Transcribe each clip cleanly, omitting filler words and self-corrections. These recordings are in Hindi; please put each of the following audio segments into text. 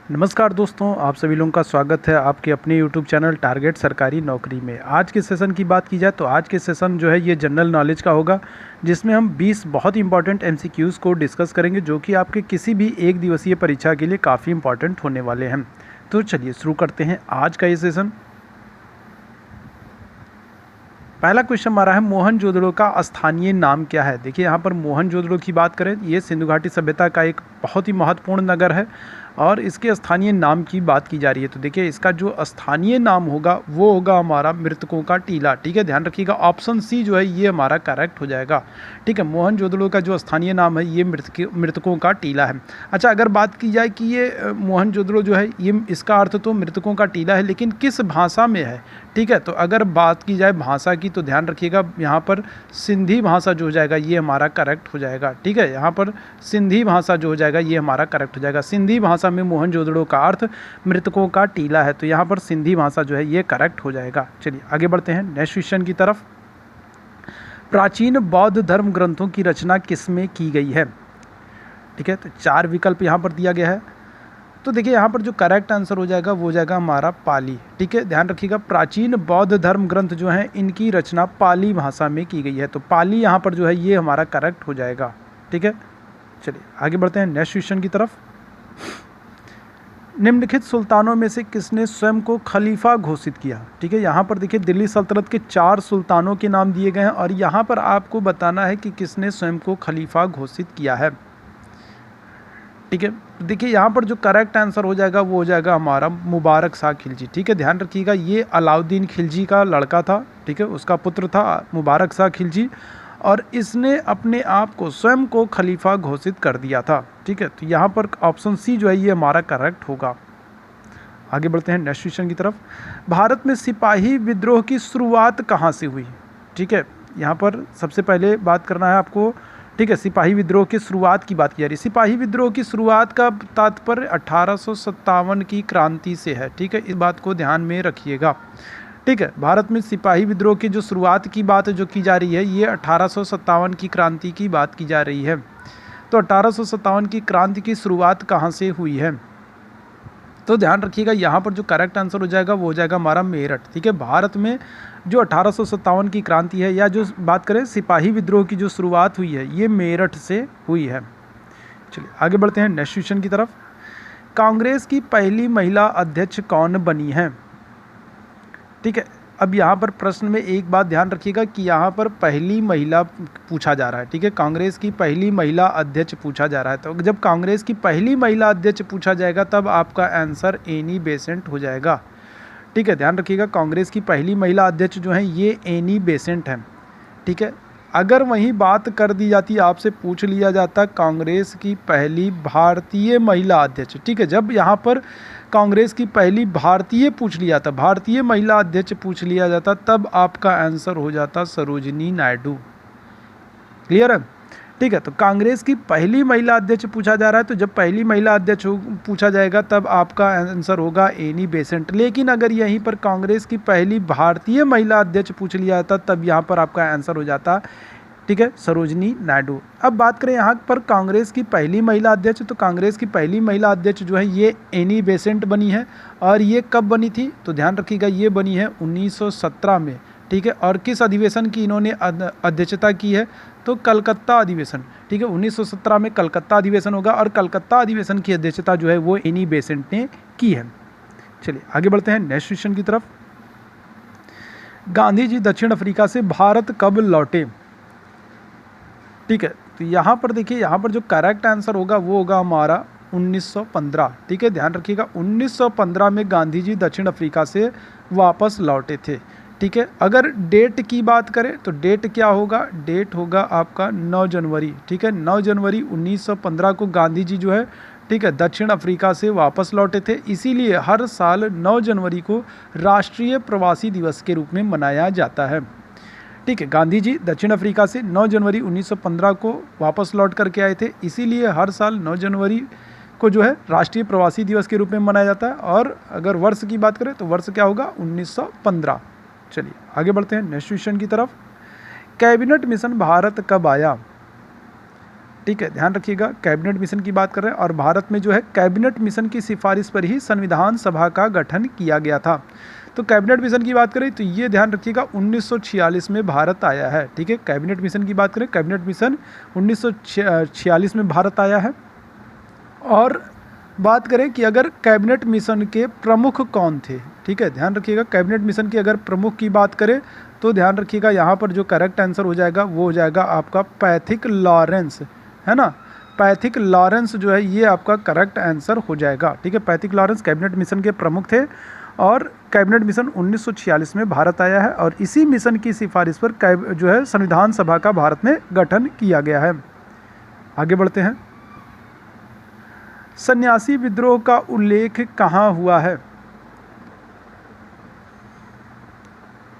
नमस्कार दोस्तों, आप सभी लोगों का स्वागत है आपके अपने YouTube चैनल टारगेट सरकारी नौकरी में। आज के सेशन की बात की जाए तो आज के सेशन जो है ये जनरल नॉलेज का होगा, जिसमें हम 20 बहुत इंपॉर्टेंट MCQs को डिस्कस करेंगे जो कि आपके किसी भी एक दिवसीय परीक्षा के लिए काफ़ी इंपॉर्टेंट होने वाले हैं। तो चलिए शुरू करते हैं आज का ये सेशन। पहला क्वेश्चन हमारा है, मोहनजोदड़ो का स्थानीय नाम क्या है। देखिए यहाँ पर मोहनजोदड़ो की बात करें, ये सिंधु घाटी सभ्यता का एक बहुत ही महत्वपूर्ण नगर है और इसके स्थानीय नाम की बात की जा रही है। तो देखिए इसका जो स्थानीय नाम होगा वो होगा हमारा मृतकों का टीला। ठीक है, ध्यान रखिएगा, ऑप्शन सी जो है ये हमारा करेक्ट हो जाएगा। ठीक है, मोहनजोदड़ो का जो स्थानीय नाम है ये मृतकों का टीला है। अच्छा, अगर बात की जाए कि ये मोहनजोदड़ो जो है ये इसका अर्थ तो मृतकों का टीला है, लेकिन किस भाषा में है। ठीक है, तो अगर बात की जाए भाषा की तो ध्यान रखिएगा यहाँ पर सिंधी भाषा जो हो जाएगा ये हमारा करेक्ट हो जाएगा। ठीक है, यहाँ पर सिंधी भाषा जो हो जाएगा ये हमारा करेक्ट हो जाएगा। सिंधी भाषा में मोहनजोदड़ो का अर्थ मृतकों का टीला है, तो यहाँ पर सिंधी भाषा जो है ये करेक्ट हो जाएगा। चलिए आगे बढ़ते हैं नेक्स्ट क्वेश्चन की तरफ। प्राचीन बौद्ध धर्म ग्रंथों की रचना किसमें की गई है। ठीक है, तो 4 विकल्प यहाँ पर दिया गया है। तो देखिए यहाँ पर जो करेक्ट आंसर हो जाएगा वो हो जाएगा हमारा पाली। ठीक है, ध्यान रखिएगा, प्राचीन बौद्ध धर्म ग्रंथ जो हैं इनकी रचना पाली भाषा में की गई है, तो पाली यहाँ पर जो है ये हमारा करेक्ट हो जाएगा। ठीक है, चलिए आगे बढ़ते हैं नेक्स्ट क्वेश्चन की तरफ। निम्नलिखित सुल्तानों में से किसने स्वयं को खलीफा घोषित किया। ठीक है, यहाँ पर देखिए दिल्ली सल्तनत के 4 सुल्तानों के नाम दिए गए हैं और यहाँ पर आपको बताना है कि किसने स्वयं को खलीफा घोषित किया है। ठीक है, देखिए यहाँ पर जो करेक्ट आंसर हो जाएगा वो हो जाएगा हमारा मुबारक शाह खिलजी। ठीक है, ध्यान रखिएगा, ये अलाउद्दीन खिलजी का लड़का था। ठीक है, उसका पुत्र था मुबारक शाह खिलजी और इसने अपने आप को स्वयं को खलीफा घोषित कर दिया था। ठीक है, तो यहाँ पर ऑप्शन सी जो है ये हमारा करेक्ट होगा। आगे बढ़ते हैं नेक्स्ट क्वेश्चन की तरफ। भारत में सिपाही विद्रोह की शुरुआत कहाँ से हुई। ठीक है, यहाँ पर सबसे पहले बात करना है आपको। ठीक है, सिपाही विद्रोह की शुरुआत की बात की जा रही है। सिपाही विद्रोह की शुरुआत का तात्पर्य 1857 की क्रांति से है। ठीक है, इस बात को ध्यान में रखिएगा। ठीक है, भारत में सिपाही विद्रोह की जो शुरुआत की बात जो की जा रही है ये 1857 की क्रांति की बात की जा रही है। तो 1857 की क्रांति की शुरुआत कहाँ से हुई है, तो ध्यान रखिएगा यहाँ पर जो करेक्ट आंसर हो जाएगा वो हो जाएगा हमारा मेरठ। ठीक है, भारत में जो 1857 की क्रांति है या जो बात करें सिपाही विद्रोह की जो शुरुआत हुई है ये मेरठ से हुई है। चलिए आगे बढ़ते हैं नेक्स्ट क्वेश्चन की तरफ। कांग्रेस की पहली महिला अध्यक्ष कौन बनी है। ठीक है, अब यहाँ पर प्रश्न में एक बात ध्यान रखिएगा कि यहाँ पर पहली महिला पूछा जा रहा है। ठीक है, कांग्रेस की पहली महिला अध्यक्ष पूछा जा रहा है, तो जब कांग्रेस की पहली महिला अध्यक्ष पूछा जाएगा तब आपका आंसर एनी बेसेंट हो जाएगा। ठीक है, ध्यान रखिएगा, कांग्रेस की पहली महिला अध्यक्ष जो है ये एनी बेसेंट है। ठीक है, अगर वही बात कर दी जाती, आपसे पूछ लिया जाता कांग्रेस की पहली भारतीय महिला अध्यक्ष। ठीक है, जब यहाँ पर कांग्रेस की पहली भारतीय पूछ लिया था, भारतीय महिला अध्यक्ष पूछ लिया जाता, तब आपका आंसर हो जाता सरोजिनी नायडू। क्लियर है। ठीक है, तो कांग्रेस की पहली महिला अध्यक्ष पूछा जा रहा है, तो जब पहली महिला अध्यक्ष पूछा जाएगा तब आपका आंसर होगा एनी बेसेंट। लेकिन अगर यहीं पर कांग्रेस की पहली भारतीय महिला अध्यक्ष पूछ लिया जाता तब यहाँ पर आपका आंसर हो जाता, ठीक है, सरोजिनी नायडू। अब बात करें यहाँ पर कांग्रेस की पहली महिला अध्यक्ष, तो कांग्रेस की पहली महिला अध्यक्ष जो है ये एनी बेसेंट बनी है और ये कब बनी थी, तो ध्यान रखिएगा ये बनी है 1917 में। ठीक है, और किस अधिवेशन की इन्होंने अध्यक्षता की है, तो कलकत्ता अधिवेशन। ठीक है, 1917 में कलकत्ता अधिवेशन होगा और कलकत्ता अधिवेशन की अध्यक्षता जो है वो एनी बेसेंट ने की है। चलिए आगे बढ़ते हैं नेक्स्ट क्वेश्चन की तरफ। गांधी जी दक्षिण अफ्रीका से भारत कब लौटे। ठीक है, तो यहाँ पर देखिए, यहाँ पर जो करेक्ट आंसर होगा वो होगा हमारा 1915। ठीक है, ध्यान रखिएगा, 1915 में गांधी जी दक्षिण अफ्रीका से वापस लौटे थे। ठीक है, अगर डेट की बात करें तो डेट क्या होगा, डेट होगा आपका 9 जनवरी। ठीक है, 9 जनवरी 1915 को गांधी जी जो है, ठीक है, दक्षिण अफ्रीका से वापस लौटे थे। इसीलिए हर साल 9 जनवरी को राष्ट्रीय प्रवासी दिवस के रूप में मनाया जाता है। ठीक है, गांधी जी दक्षिण अफ्रीका से 9 जनवरी 1915 को वापस लौट करके आए थे, इसीलिए हर साल 9 जनवरी को जो है राष्ट्रीय प्रवासी दिवस के रूप में मनाया जाता है। और अगर वर्ष की बात करें तो वर्ष क्या होगा, 1915। चलिए आगे बढ़ते हैं नेक्स्ट क्वेश्चन की तरफ। कैबिनेट मिशन भारत कब आया। ठीक है, ध्यान रखिएगा कैबिनेट मिशन की बात कर रहे हैं और भारत में जो है कैबिनेट मिशन की सिफारिश पर ही संविधान सभा का गठन किया गया था। तो कैबिनेट मिशन की बात करें तो ये ध्यान रखिएगा 1946 में भारत आया है। ठीक है, कैबिनेट मिशन की बात करें, कैबिनेट मिशन 1946 में भारत आया है। और बात करें कि अगर कैबिनेट मिशन के प्रमुख कौन थे, ठीक है, ध्यान रखिएगा कैबिनेट मिशन के अगर प्रमुख की बात करें तो ध्यान रखिएगा यहाँ पर जो करेक्ट आंसर हो जाएगा वो हो जाएगा आपका पैथिक लॉरेंस, है ना। पैथिक लॉरेंस जो है ये आपका करेक्ट आंसर हो जाएगा। ठीक है, पैथिक लॉरेंस कैबिनेट मिशन के प्रमुख थे और कैबिनेट मिशन 1946 में भारत आया है और इसी मिशन की सिफारिश पर जो है संविधान सभा का भारत में गठन किया गया है। आगे बढ़ते हैं। सन्यासी विद्रोह का उल्लेख कहाँ हुआ है?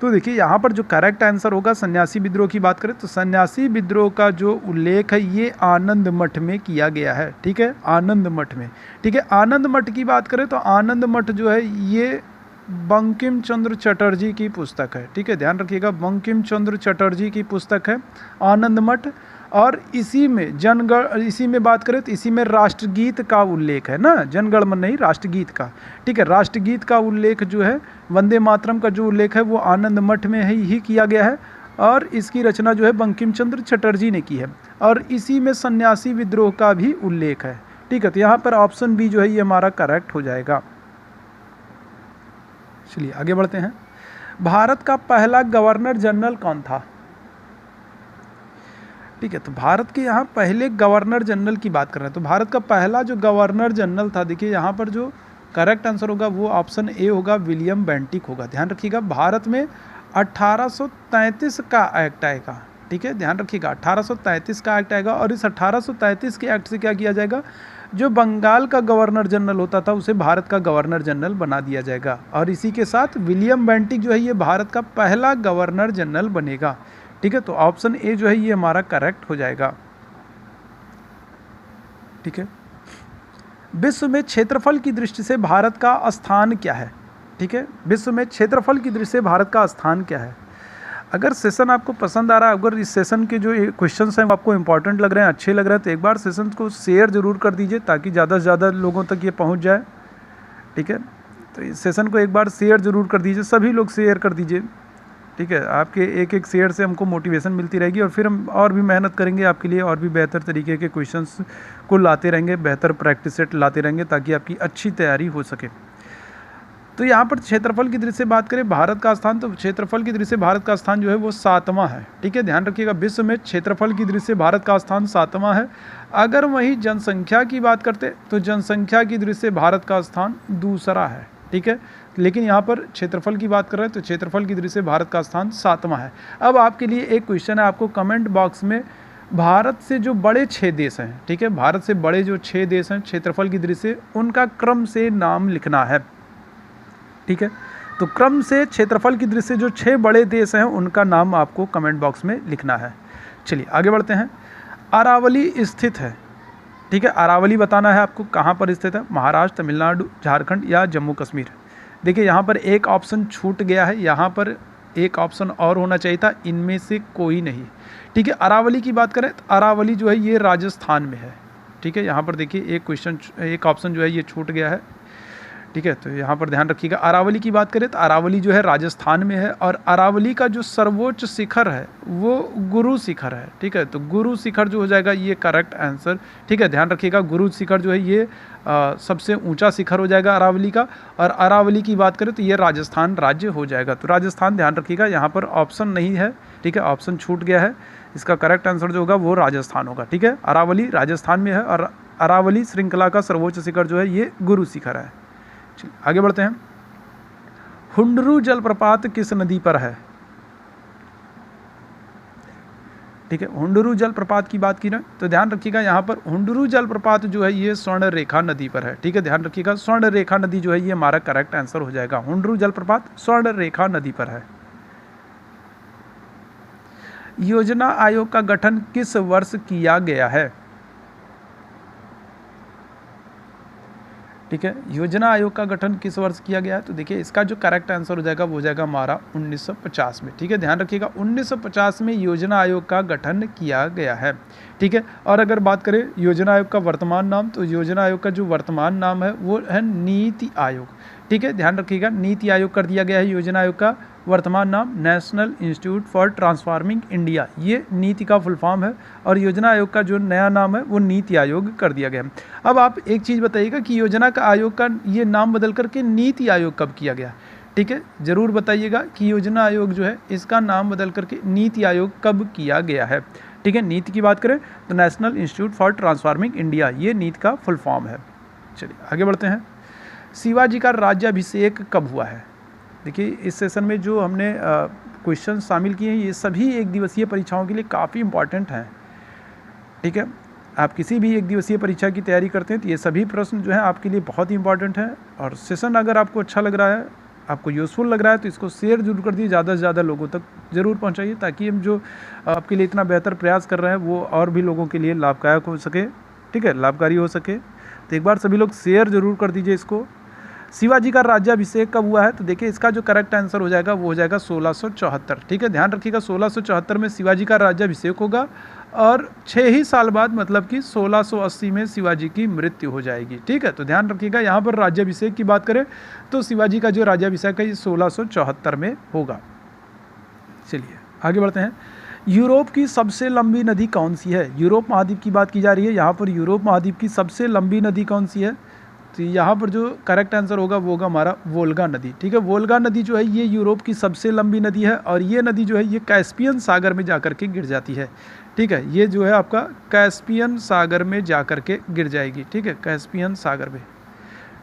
तो देखिए यहाँ पर जो करेक्ट आंसर होगा सन्यासी विद्रोह की बात करें तो सन्यासी विद्रोह का जो उल्लेख है ये आनंद मठ में किया गया है। ठीक है, आनंद मठ में। ठीक है, आनंद मठ की बात करें तो आनंद मठ जो है ये बंकिम चंद्र चटर्जी की पुस्तक है। ठीक है, ध्यान रखिएगा बंकिम चंद्र चटर्जी की पुस्तक है आनंद मठ। और इसी में बात करें तो इसी में राष्ट्रगीत का उल्लेख है ना, जनगण मन नहीं, राष्ट्रगीत का। ठीक है, राष्ट्रगीत का उल्लेख जो है वंदे मातरम का जो उल्लेख है वो आनंद मठ में ही किया गया है और इसकी रचना जो है बंकिम चंद्र चटर्जी ने की है और इसी में सन्यासी विद्रोह का भी उल्लेख है। ठीक है, तो यहाँ पर ऑप्शन बी जो है ये हमारा करेक्ट हो जाएगा। चलिए आगे बढ़ते हैं। भारत का पहला गवर्नर जनरल कौन था? ठीक है, तो भारत के यहाँ पहले गवर्नर जनरल की बात कर रहे हैं तो भारत का पहला जो गवर्नर जनरल था, देखिए यहाँ पर जो करेक्ट आंसर होगा वो ऑप्शन ए होगा, विलियम बेंटिक होगा। ध्यान रखिएगा भारत में 1833 का एक्ट आएगा। ठीक है, ध्यान रखिएगा 1833 का एक्ट आएगा और इस 1833 के एक्ट से क्या किया जाएगा, जो बंगाल का गवर्नर जनरल होता था उसे भारत का गवर्नर जनरल बना दिया जाएगा और इसी के साथ विलियम बेंटिक जो है ये भारत का पहला गवर्नर जनरल बनेगा। ठीक है, तो ऑप्शन ए जो है ये हमारा करेक्ट हो जाएगा। ठीक है, विश्व में क्षेत्रफल की दृष्टि से भारत का स्थान क्या है? ठीक है, विश्व में क्षेत्रफल की दृष्टि से भारत का स्थान क्या है? अगर सेशन आपको पसंद आ रहा है, अगर इस सेशन के जो क्वेश्चंस हैं वो आपको इंपॉर्टेंट लग रहे हैं, अच्छे लग रहे हैं तो एक बार सेशन को शेयर जरूर कर दीजिए ताकि ज़्यादा से ज़्यादा लोगों तक ये पहुंच जाए। ठीक है, तो इस सेशन को एक बार शेयर जरूर कर दीजिए, सभी लोग शेयर कर दीजिए। ठीक है, आपके एक एक शेयर से हमको मोटिवेशन मिलती रहेगी और फिर हम और भी मेहनत करेंगे आपके लिए और भी बेहतर तरीके के क्वेश्चंस को लाते रहेंगे, बेहतर प्रैक्टिस सेट लाते रहेंगे ताकि आपकी अच्छी तैयारी हो सके। तो यहाँ पर क्षेत्रफल की दृष्टि से बात करें भारत का स्थान, तो क्षेत्रफल की दृष्टि से भारत का स्थान जो है वो 7वां है। ठीक है, ध्यान रखिएगा विश्व में क्षेत्रफल की दृष्टि से भारत का स्थान 7वां है। अगर वहीं जनसंख्या की बात करते तो जनसंख्या की दृष्टि से भारत का स्थान दूसरा है। ठीक है, लेकिन यहाँ पर क्षेत्रफल की बात कर रहे हैं तो क्षेत्रफल की दृष्टि से भारत का स्थान 7वां है। अब आपके लिए एक क्वेश्चन है, आपको कमेंट बॉक्स में भारत से जो बड़े 6 देश हैं, ठीक है, भारत से बड़े जो 6 देश हैं क्षेत्रफल की दृष्टि से उनका क्रम से नाम लिखना है। ठीक है, तो क्रम से क्षेत्रफल की दृष्टि से जो 6 बड़े देश हैं उनका नाम आपको कमेंट बॉक्स में लिखना है। चलिए आगे बढ़ते हैं। अरावली स्थित है। ठीक है, अरावली बताना है आपको कहाँ पर स्थित है, महाराष्ट्र, तमिलनाडु, झारखंड या जम्मू कश्मीर। देखिए यहाँ पर एक ऑप्शन छूट गया है, यहाँ पर एक ऑप्शन और होना चाहिए था, इनमें से कोई नहीं। ठीक है, अरावली की बात करें तो अरावली जो है ये राजस्थान में है। ठीक है, यहाँ पर देखिए एक ऑप्शन जो है ये छूट गया है। ठीक है, तो यहाँ पर ध्यान रखिएगा। अरावली की बात करें तो अरावली जो है राजस्थान में है और अरावली का जो सर्वोच्च शिखर है वो गुरु शिखर है। ठीक है, तो गुरु शिखर जो हो जाएगा ये करेक्ट आंसर। ठीक है, ध्यान रखिएगा गुरु शिखर जो है ये सबसे ऊंचा शिखर हो जाएगा अरावली का और अरावली की बात करें तो ये राजस्थान राज्य हो जाएगा। तो राजस्थान ध्यान रखिएगा, यहाँ पर ऑप्शन नहीं है। ठीक है, ऑप्शन छूट गया है, इसका करेक्ट आंसर जो होगा वो राजस्थान होगा। ठीक है, अरावली राजस्थान में है और अरावली श्रृंखला का सर्वोच्च शिखर जो है ये गुरु शिखर है। आगे बढ़ते हैं। हुंडरू जलप्रपात किस नदी पर है? ठीक है, हुंडरू जलप्रपात की बात की ना तो ध्यान रखिएगा यहाँ पर हुंडरू जलप्रपात जो है ये स्वर्ण रेखा नदी पर है। ठीक है, ध्यान रखिएगा स्वर्ण रेखा नदी जो है ये हमारा करेक्ट आंसर हो जाएगा। हुंडरू जलप्रपात स्वर्ण रेखा नदी पर है। योजना आयोग का गठन किस वर्ष किया गया है? ठीक है। योजना आयोग का गठन किस वर्ष किया गया है? तो देखिए इसका जो करेक्ट आंसर हो जाएगा वो हो जाएगा हमारा 1950 में। ठीक है, ध्यान रखिएगा 1950 में योजना आयोग का गठन किया गया है। ठीक है, और अगर बात करें योजना आयोग का वर्तमान नाम, तो योजना आयोग का जो वर्तमान नाम है वो है नीति आयोग। ठीक है, ध्यान रखिएगा नीति आयोग कर दिया गया है योजना आयोग का वर्तमान नाम national institute for transforming India, ये नीति का फुल फॉर्म है, और योजना आयोग का जो नया नाम है वो नीति आयोग कर दिया गया है। अब आप एक चीज़ बताइएगा कि योजना का आयोग का ये नाम बदल करके नीति आयोग कब किया गया? ठीक है, ज़रूर बताइएगा कि योजना आयोग जो है इसका नाम बदल करके नीति आयोग कब किया गया है। ठीक है, नीति की बात करें तो national institute for transforming India, ये नीति का फुल फॉर्म है। चलिए आगे बढ़ते हैं। शिवाजी का राज्याभिषेक कब हुआ है? देखिए इस सेशन में जो हमने क्वेश्चन शामिल किए हैं ये सभी एक दिवसीय परीक्षाओं के लिए काफ़ी इंपॉर्टेंट हैं। ठीक है, आप किसी भी एक दिवसीय परीक्षा की तैयारी करते हैं तो ये सभी प्रश्न जो हैं आपके लिए बहुत ही इंपॉर्टेंट हैं। और सेशन अगर आपको अच्छा लग रहा है, आपको यूज़फुल लग रहा है, तो इसको शेयर जरूर कर दीजिए, ज़्यादा से ज़्यादा लोगों तक ज़रूर पहुँचाइए, ताकि हम जो आपके लिए इतना बेहतर प्रयास कर रहे हैं वो और भी लोगों के लिए लाभदायक हो सके। ठीक है, लाभकारी हो सके। तो एक बार सभी लोग शेयर जरूर कर दीजिए इसको। शिवाजी का राज्याभिषेक कब हुआ है? तो देखिए इसका जो करेक्ट आंसर हो जाएगा वो हो जाएगा 1674। ठीक है, ध्यान रखिएगा 1674 में शिवाजी का राज्याभिषेक होगा, और 6 ही साल बाद मतलब कि 1680 में शिवाजी की मृत्यु हो जाएगी। ठीक है, तो ध्यान रखिएगा यहाँ पर राज्याभिषेक की बात करें तो शिवाजी का जो राज्याभिषेक है ये 1674 में होगा। चलिए आगे बढ़ते हैं। यूरोप की सबसे लंबी नदी कौन सी है? यूरोप महाद्वीप की बात की जा रही है, यहाँ पर यूरोप महाद्वीप की सबसे लंबी नदी कौन सी है? तो यहाँ पर जो करेक्ट आंसर होगा वो होगा हमारा वोल्गा नदी। ठीक है, वोल्गा नदी जो है ये यूरोप की सबसे लंबी नदी है, और ये नदी जो है ये कैस्पियन सागर में जाकर के गिर जाती है। ठीक है, ये जो है आपका कैस्पियन सागर में जाकर के गिर जाएगी। ठीक है, कैस्पियन सागर में।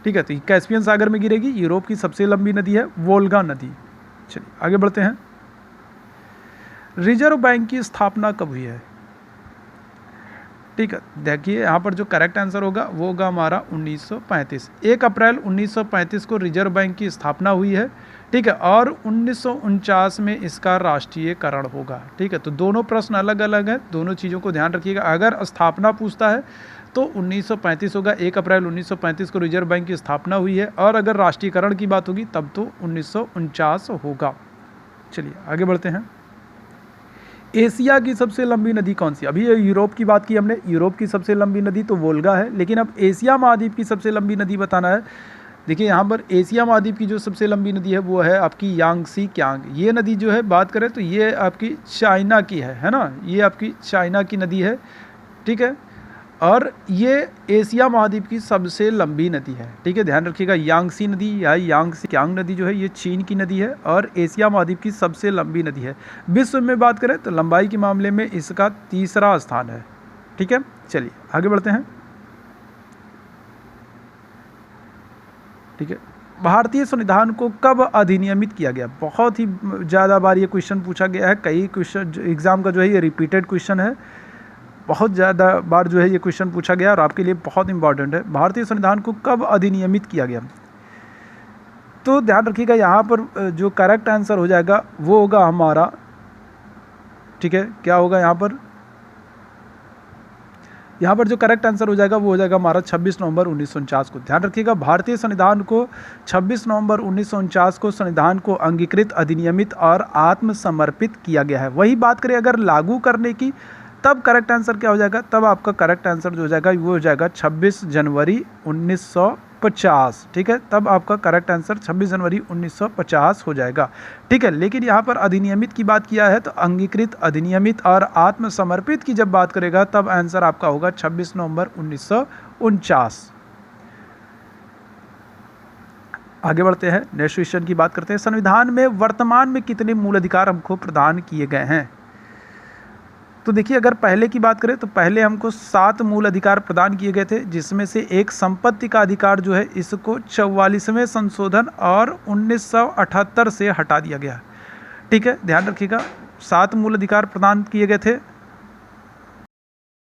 ठीक है, तो कैस्पियन सागर में गिरेगी। यूरोप की सबसे लंबी नदी है वोल्गा नदी। चलिए आगे बढ़ते हैं। रिजर्व बैंक की स्थापना कब हुई है? ठीक है, देखिए यहाँ पर जो करेक्ट आंसर होगा वो होगा हमारा 1935। 1 अप्रैल 1935 को रिजर्व बैंक की स्थापना हुई है। ठीक है, और 1949 में इसका राष्ट्रीयकरण होगा। ठीक है, तो दोनों प्रश्न अलग अलग हैं, दोनों चीज़ों को ध्यान रखिएगा। अगर स्थापना पूछता है तो 1935 होगा, 1 अप्रैल 1935 को रिजर्व बैंक की स्थापना हुई है, और अगर राष्ट्रीयकरण की बात होगी तब तो 1949 होगा। चलिए आगे बढ़ते हैं। एशिया की सबसे लंबी नदी कौन सी? अभी यूरोप की बात की हमने, यूरोप की सबसे लंबी नदी तो वोल्गा है, लेकिन अब एशिया महाद्वीप की सबसे लंबी नदी बताना है। देखिए यहाँ पर एशिया महाद्वीप की जो सबसे लंबी नदी है वो है आपकी यांगसी क्यांग। ये नदी जो है बात करें तो ये आपकी चाइना की है ना, ये आपकी चाइना की नदी है। ठीक है, और ये एशिया महाद्वीप की सबसे लंबी नदी है। ठीक है, ध्यान रखिएगा यांगसी नदी या यांगसी क्यांग नदी जो है ये चीन की नदी है, और एशिया महाद्वीप की सबसे लंबी नदी है। विश्व में बात करें तो लंबाई के मामले में इसका 3रा स्थान है। ठीक है, चलिए आगे बढ़ते हैं। ठीक है, भारतीय संविधान को कब अधिनियमित किया गया? बहुत ही ज़्यादा बार ये क्वेश्चन पूछा गया है, कई क्वेश्चन एग्जाम का जो है ये रिपीटेड क्वेश्चन है, बहुत ज़्यादा बार जो है ये क्वेश्चन पूछा गया और आपके लिए बहुत इंपॉर्टेंट है। भारतीय संविधान को कब अधिनियमित किया गया? तो ध्यान रखिएगा यहाँ पर जो करेक्ट आंसर हो जाएगा वो होगा हमारा, ठीक है, क्या होगा यहाँ पर जो करेक्ट आंसर हो जाएगा वो हो जाएगा हमारा 26 नवंबर 1949 को। ध्यान रखिएगा भारतीय संविधान को 26 नवंबर 1949 को संविधान को अंगीकृत, अधिनियमित और आत्मसमर्पित किया गया है। वही बात करें अगर लागू करने की, तब करेक्ट आंसर क्या हो जाएगा? तब आपका करेक्ट आंसर जो हो जाएगा वो हो जाएगा 26 जनवरी 1950। ठीक है, तब आपका करेक्ट आंसर 26 जनवरी 1950 हो जाएगा। ठीक है, लेकिन यहाँ पर अधिनियमित की बात किया है तो अंगीकृत, अधिनियमित और आत्मसमर्पित की जब बात करेगा तब आंसर आपका होगा 26 नवंबर 1949। आगे बढ़ते हैं, नेक्स्ट क्वेश्चन की बात करते हैं। संविधान में वर्तमान में कितने मूल अधिकार हमको प्रदान किए गए हैं? तो देखिए अगर पहले की बात करें तो पहले हमको 7 मूल अधिकार प्रदान किए गए थे, जिसमें से एक संपत्ति का अधिकार जो है इसको 44वें संशोधन और 1978 से हटा दिया गया। ठीक है, ध्यान रखिएगा 7 मूल अधिकार प्रदान किए गए थे,